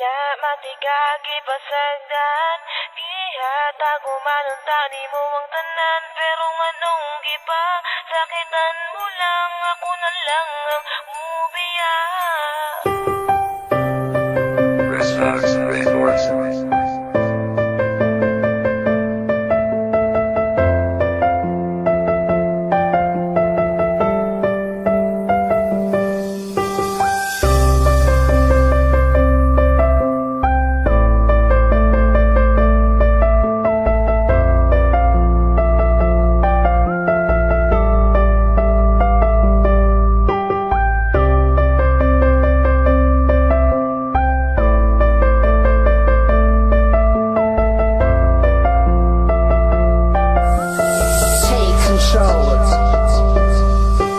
wala matigagi pasagdan, gihatago man ang tani mo ang tanan. Pero nganong gipa, sakitan mo lang, ako na lang ang mubiya.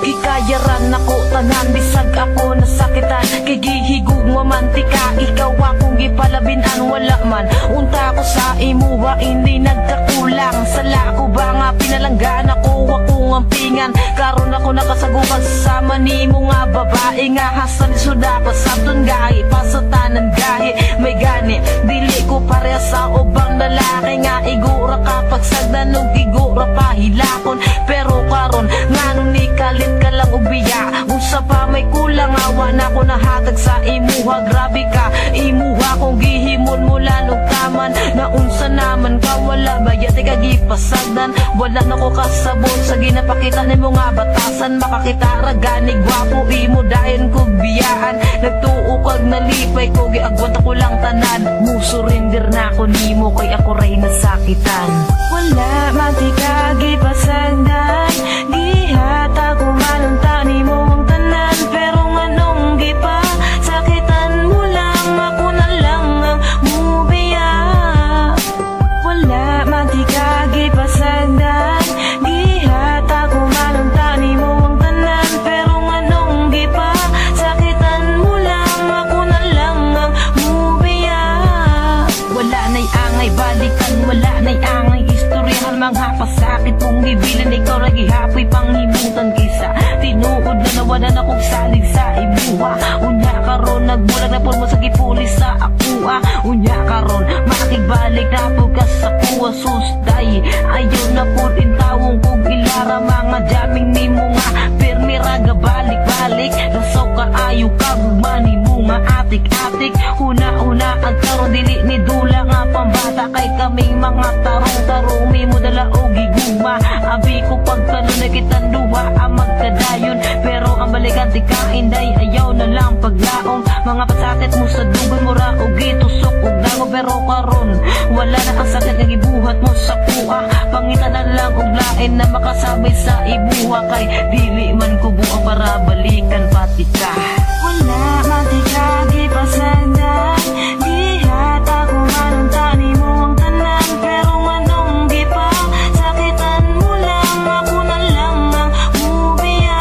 Hikayaran ako tanan, bisag ako nasakitan. Kigihigug mamantika, ikaw akong gipalabinan. Wala man unta ko sa imuha, hindi nagkakulang. Sala ko ba nga pinalanggan ako, akong ampingan. Karon ako nakasagukan sa ni mo nga babae. Nga hasan suda pasabton gahi, pasatanan gahi. May gani, dili ko pareha sa ubang lalaki. Nga igura kapag sagdan og igura pahilakon. Pero karon ngano ni kalit ka lang ubiya, usa pa may kulang. Awa na ko nahatag sa imuha, grabe ka imuha kung gihimon mula nung taman. Na unsa naman ka, wala bayat ka gipasagdan. Wala na ko kasabot sa ginapakita ni mo nga batasan. Makakita ragani gwapo imo dayon kog biyaan. Nagtuo kag nalipay ko, giagwat ako lang tanan. Musurindir na ako nimo kay ako ray nasakitan. Wala matigagi pasagdan, gihata ko man ang tani mo ang tanan. Pero nganong gipa, sakitan mo lang, ako na lang ang mubiya. Wala matigagi pasagdan, gihata ko man ang tani mo ang tanan. Pero nganong gipa, sakitan mo lang, ako na lang ang mubiya. Wala na'y angay balikan, wala na'y angay istoryahan. Mga pasakit mong gibilan, ikaw na gihapoy panghimutan. Kisa tinuod na nawanan akong salig sa imuha. Unya karon nagbulag na po mo sa gipulis sa akua. Unya karon makigbalik na po ka sa kuwa susday. Ayaw na po din tawong kong ilara. Mga jaming ni mo nga pirmi raga balik-balik. Rasaw ka ayaw ka gumani mo nga atik-atik. Una-una ang karon dili ni dula nga pambata. Kay kaming mga tarong-tarong mi mo dala o giguma. Abi ko pagtanong na kitang duha ang magkadayon. Pero ang balikan di ka inday, ayaw na lang paglaom. Mga pasakit mo sa dugon mo ra o gitusok og dango. Pero karon wala na kang sakit nga gibuhat mo sa kuha. Pangita na lang og lain na makasabay sa ibuha. Kay dili man ko buang para balikan pati ka. Wala matigagi pasagdan, gihata ko man ang tani mo ang tanan. Pero nganong gipa, sakitan mo lang, ako na lang ang mubiya.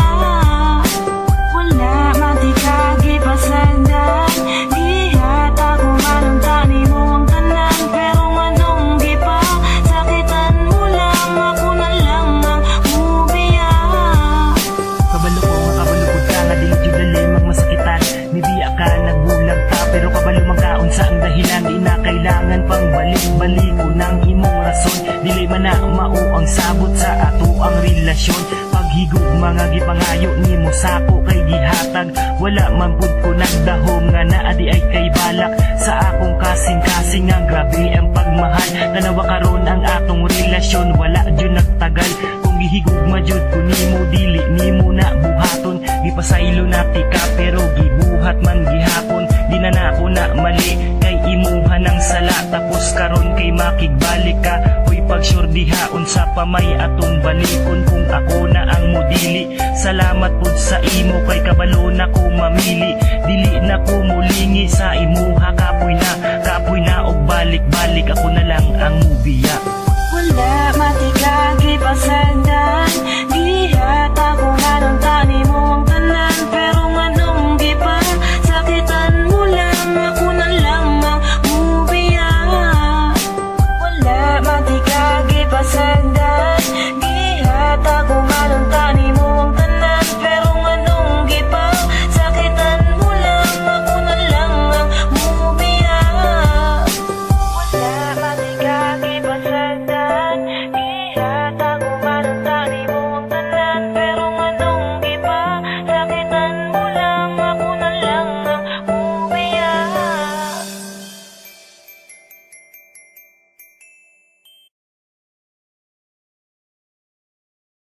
Wala matigagi pasagdan, gihata ko man ang tani mo ang tanan. Pero nganong gipa, sakitan mo lang, ako na lang ang mubiya. Kabalo ko nga kabalugod ka nga dili jud limang masakitan. Nibiya ka nagbulag ka pero kabalo man kaon sa ang dahilan. Di na kailangan pang balik-balik ko ng imong rason. Dili man na mao ang sabot sa ato ang relasyon. Paghigog mga gipangayo nimo sako kay gihatag. Wala man pud ko nagdahom nga naa di ay kay balak. Sa akong kasing-kasing nga grabe ang pagmahal. Tanawa karon ang atong relasyon, wala jud nagtagal. Kung gihigugma jud ko nimo, dili nimo na buhaton. Gipasaylo na tika pero gibuhat man gihapon. Di na nako na mali kay imuha ng sala. Tapos karon kay makigbalik ka. Hoy pag-sure dihaon sa pamay atong balikon. Kung ako na ang modili, salamat pud sa imo kay kabalo na ko mamili. Dili na ko mulingi sa imuha ka